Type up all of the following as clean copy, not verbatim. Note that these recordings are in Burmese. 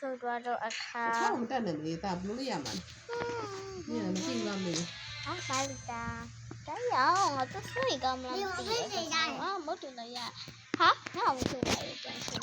出多少卡？差我们蛋奶没大，不累呀嘛。你怎么进了没？啊，哪里的？加油！我这是一个吗？啊，没对了呀。好，那我们就来一件事。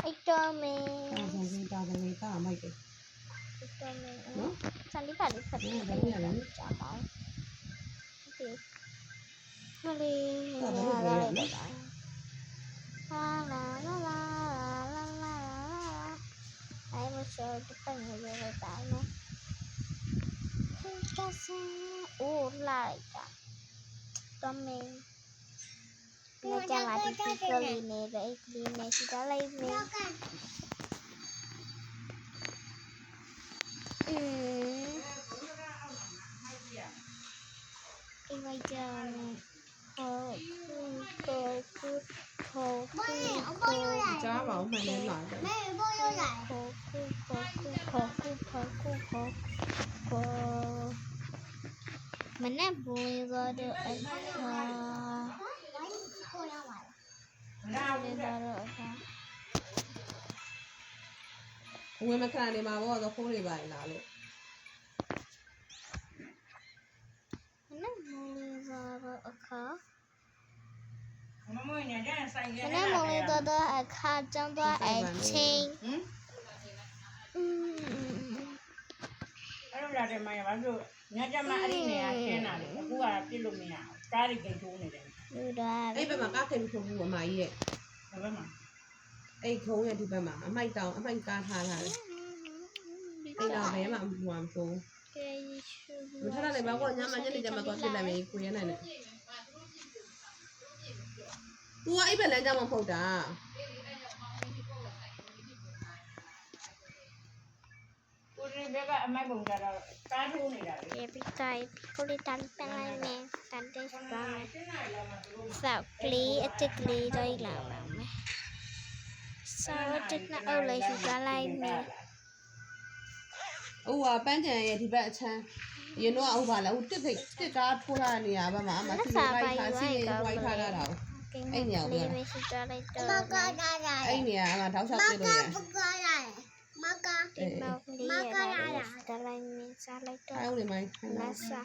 一个名。大麦给。一个名。三里八里八里八里加包。对。那里啦啦啦啦啦啦啦！哎，我说这本也有了大呢。这是我来的。个名。那将来的这个里面的里面是个里面。因为这样加吧，我买点哪的？mana boleh ada我们看你妈妈都红里白拿了。mana boleh ada akar Mana boleh ada akar contoh acingအဲ့လိုလာတယ်မှာဘာလို့ညကြမှာအဲ့ဒီနေရာရှင်းတာလေအခုကပြစ်လို့မရဘူးကားတွေကိတ်ထိုးနေတယ် အဲ့ဘက်မှာကားကိတ်မထိုးဘူးအမကြီးရဲ့ ဒါပဲမှာ အဲ့ခုံးရဲ့ဒီဘက်မှာအမိုက်တောင်အမိုက်ကားထားတာလေအဲ့တော့ဘယ်မှာမပူအောင်ထိုးမထားတယ်ဘာကောညမညနေကျမှသွားပြစ်လိုက်မယ်ကိုရနိုင်တယ်သူကအဲ့ဘက်လမ်းကြောင်းမဟုတ်တာကိုရီဘက်ကအမိုက်ပုံကြတော့ကားထိုးနေတာလေ Epitai kulitan pengen tante sekarang sao kli aja kli dari lama sao aja nak oleh juga lain nih ဟိုကပန်းချံရဲ့ဒီဘက်အချမ်းရင်တော့ဟိုပါလားဟိုတစ်ကားထိုးထားတဲ့နေရာဘက်မှာအမစီဝိုက်ထားစီဝိုက်ထားတာတော့အဲ့နေရာကိုအဲ့နေရာအမထောက်လျှောက်ပြလို့ရတယ်Maka dalam misalnya itu အဲ့ဦးလေးမိုင်း nasa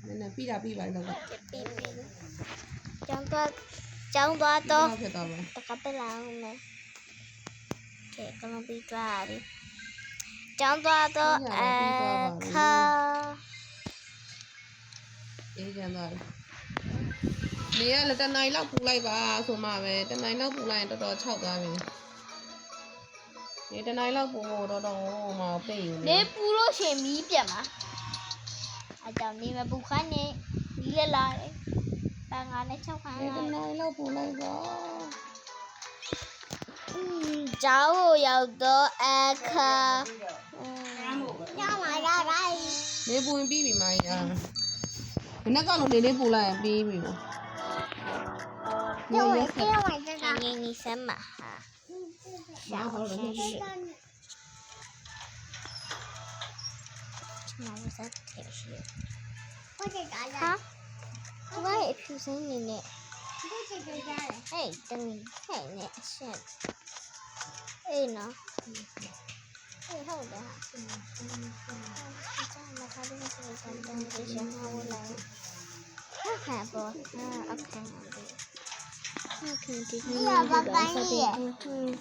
နည်းနည်းပြီးတာပြီးပါတော့ contoh itu ဖြစ်တော့မယ် tekan pelang nih oke kalau bicara contoh itu ke အေးကြမ်းသွားတယ်နေရလက်တနိုင်လောက်ပူလိုက်ပါဆိုမှပဲတနိုင်လောက်ပူလိုက်ရင်တော်တော်ခြောက်သွားပြီနေတနိုင်လောက်ပူဖို့တော်တော်မှပိတ်ယူနေ နေပူလို့ရှင်မီးပြတ်မှာအကြောင်းနေမပူခန်းနေမီးလည်းလာတယ်ပန်းငါနဲ့6ခန်း နေတနိုင်လောက်ပူလိုက်ပါ ကျောင်းကိုရောက်တော့အခါညမှာရတိုင်း နေပူရင်ပြီးပြီမိုင်းအားဒီနေ့ကလို့နေလေးပူလိုက်ရင်ပြီးပြီပေါ့ 因为这个给你什么哈？ ဘာဟုတ်လဲ 那我再贴是。好，我也出生你呢。哎，等你看呢，是。哎呢？哎，好的哈。这样的话，这个是简单的，先拿我来。看看不？我看看不。要不跟你？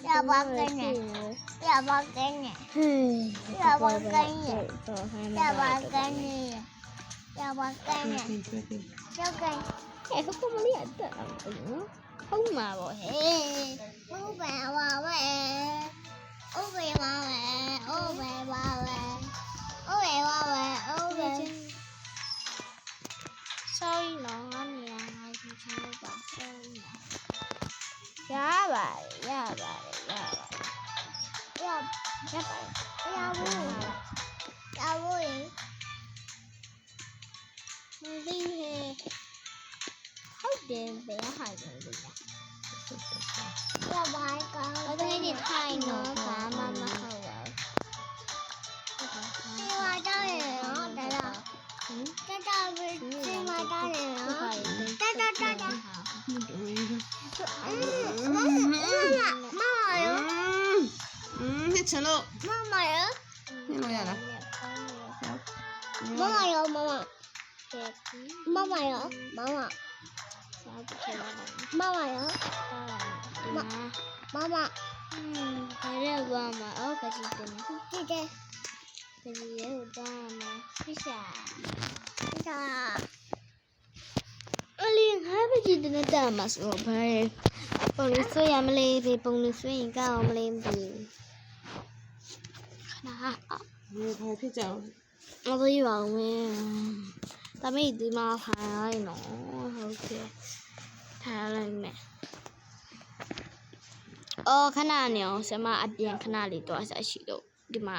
要不跟你？要不跟你？要不跟你？要不跟你？要不跟你？要跟？哎，เขาก็มาเรียกแต่เขามาบอกเฮ้โอ้แม่ว่าแม่โอ้แม่ว่าแม่โอ้แม่ว่าแม่โอ้แม่ว่าแม่โอ้แม่ sorry နော်ငါနေရာငါကြည့်ချင်လို့ပါ sorry ရပါတယ်ရဘူးမသိဟဲ့ဟုတ်တယ်ဘယ်ဟာလဲရပါကောင်အဲ့ဒါနေထိုင်တော့ဘာမှမဟုတ်ပါဘူးဒီမှာကြောက်ရအောင်တလားတပဲဒီမှာကြောက်ရအောင်တ妈妈哟，你吃了。လို့ 妈妈呀， ညလို့ရလား 妈妈呀，妈妈，妈妈呀，妈妈，妈妈呀，妈妈，还是我嘛，哦，可是真的，姐姐，可是也有多嘛，为啥？这个，我连还不记得那大嘛时候拍，帮你说呀么嘞，被帮你说一个我们嘞的，那 ဘယ်ခိုင်ဖြစ်ကြအောင် 我都以为我们，咱们一直嘛拍来喏，OK，拍来呢。哦，ခဏနေအောင်ဆရာမအပြင်ခဏလေးတွားစားရှိတော့ဒီမှာ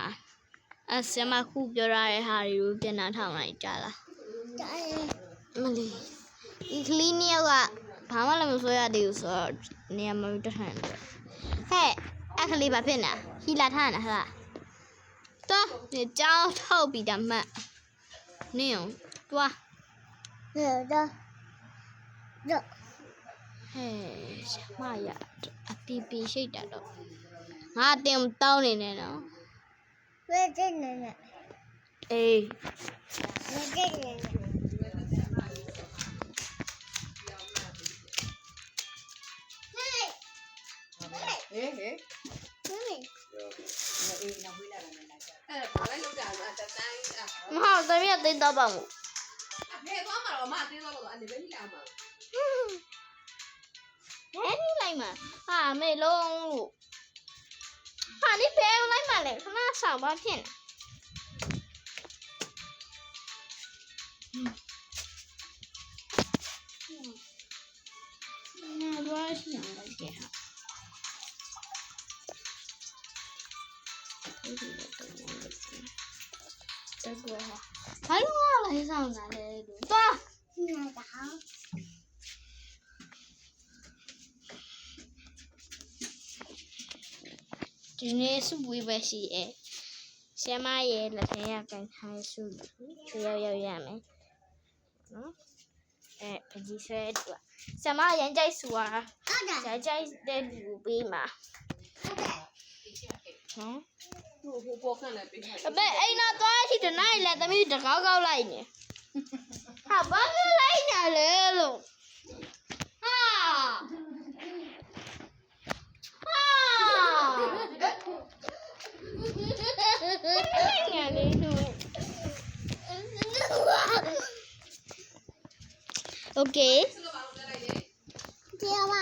ဆရာမခုပြောရတဲ့ဟာတွေကိုပြန်နှာထောင်လိုက်ကြလား 这， မလေးဒီကလေးနှစ်ယောက်ကဘာမှလည်းမဆိုရသေးဘူးဆိုတော့နေရာမတက်ထိုင်တယ်ဟဲ့အခလေးဘာဖြစ်နေဟီလာထားနေဟလားတော့ဒီကြောင်းထုတ်ပြီးတမှတ်နင်းအောင်တွား 这的，这， ဟဲ့ဆရာမရအပီပီရှိတ်တာတော့ငါတင်တောင်းနေနေနော် 我这奶奶， အေး 我这奶奶。ဟေးဟေး အဲ့ဒါဘာလဲလောက်ကြမှာတတိုင်း မဟုတ်သမီးကသိတော့ပါမို့ နေသွားမှာတော့မသေးတော့လို့အဲ့ဒီပဲလာမှာ ဘယ်နည်းလိုက်မှာဟာမေလုံးလို့ဟာဒီဘယ်လိုက်မှာလဲခဏဆောင်ပါဖြစ်နေဘာရှိနေလဲကဲဟာတကောဟာဘာလို့လဲဆောင်တာလဲလို့သွား 那个好， ဒီနေ့စုဝေးပဲရှိရဲ့ဆရာမရဲ့လက်ထဲကကန်ခိုင်းစုချွေရောက်ရမယ်နော်အဲဒီဆွဲတူဆရာမရန်ကြိုက်စုอ่ะ 好的， ရန်ကြိုက်တဲ့လူပေးမှာဟမ် ဟိုပေါ်ခန့်လည်းပေးထား အမေအိမ်တော့သွားရှိတနိုင်လဲသမီးတကောက်ကောက်လိုက်နေဟာဘာလို့လိုက်နေလဲလို့ဟာညာလေးတို့ Okay 这样嘛，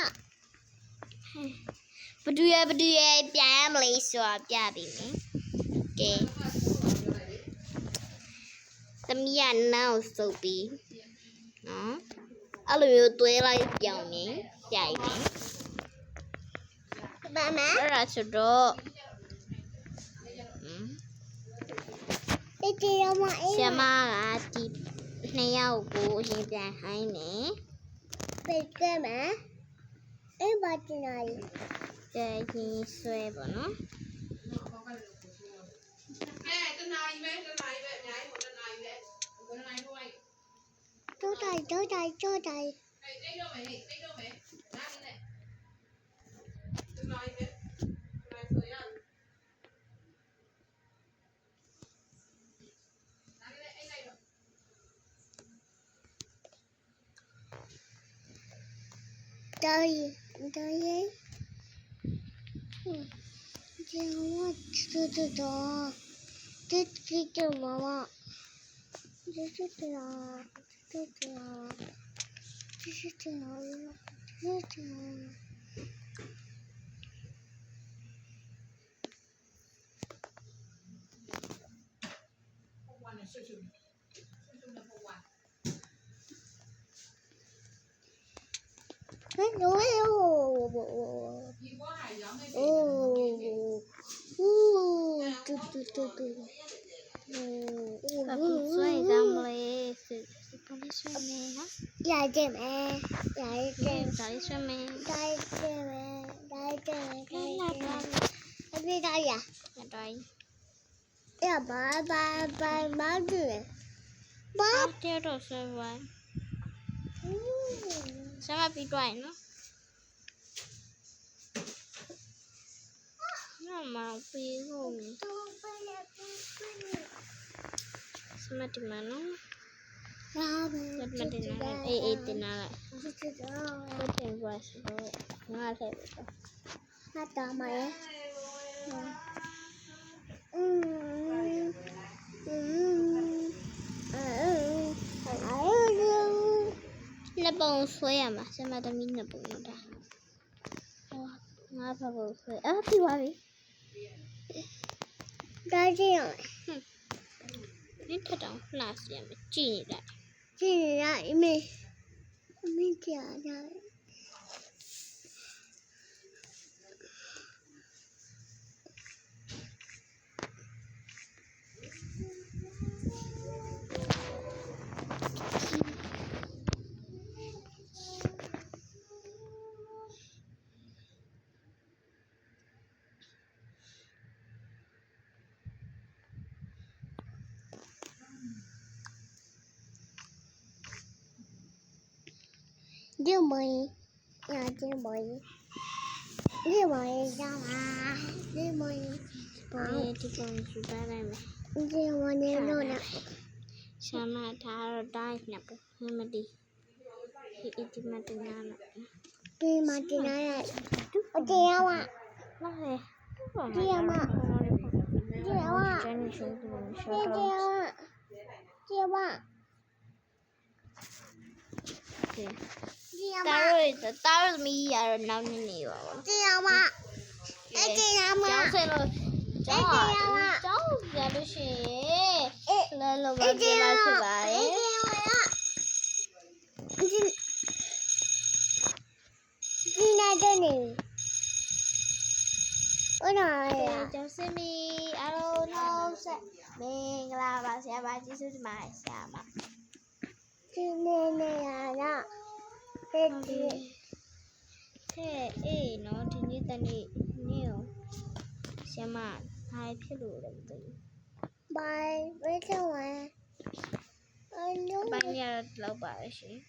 ဘဒူရပြန်ရမလေးဆိုတာပြပြီမယ်ကဲသမီးကနောက်စုပ်ပြီးနော်အဲ့လိုမျိုးသွဲလိုက်ပြောင်းနေပြိုင်မယ် 妈妈， အဲ့ဒါဆိုတော့ 这样嘛， ဆရာမကဒီနှစ်ယောက်ကိုအရင်ပြန်ခိုင်းနေ 别干嘛？哎，把进来， ကြရင်ဆွဲပေါ့နော် အဲတနာကြီးပဲအများကြီးဟိုတနာကြီးပဲဘယ်တနာကြီးတော့都在，都在，都在， အဲ့တော့မယ်အဲ့တော့မယ်နားနေတနာကြီးပဲနားဆိုရနားနေအဲ့လိုက်တော့ 导演，导演，这样嘛，这妈妈，这是这样，这这样，这是这样，这是这样。 วันเนี่ยชุ่มนะพวัน 哎，有没有？ ဒီဘောဟာရောင်းနေ 哦，哦，对对对对， အခုဆွဲကြမလေးစစ်ပလီဆွဲနေနော် 呀这没，呀这， ဒါလေးဆွဲမယ် 呀这没，呀这没，这边导演， အတိုင်း 呀把子，把， တဲတော့ဆွဲပါ 嗯， ဆရာမပြီးတော့နော် Mama, please hold me. Semati mana? Semati mana? Tinala. Betul bos. Nggak ada betul. Ada mana? Napong soya mà sao mà tao mình napong nó đã ngã vào bầu soya thì qua đi Đây gì rồi? nên thật đâu là xem chỉ đã Chị lại mình trả lại. Đưa mày, nhà đưa mày ra mà, đưa mày, Boleh dikonsultasi deh. đưa mày lên luôn ạ. Sama taruh dah nak mesti itu mati nana. Đi mà chị nói là, chị đâu ạ? Lah Chị đâu ạ? Chị đâu ạ? Jangan Chị đâu ạ? Chị đâu ạ? Chị đâu ạ? Taruh mi ya nam ni wa. Chị đâu ạ? Chị đâu ạ? Jangan selo. Jangan. Jangan jadi sih. Lalu bagaimana sebalik? Chị nào cho nè? Ôi trời ạ. Trong sini, alo no se, mình là bà sẽ bà chỉ sư mà sama. Chị này là Thế, nó thì như ta đi nhiều sama hai phía đủ đồng tình. bài với sao mà Banyak lâu bà ấy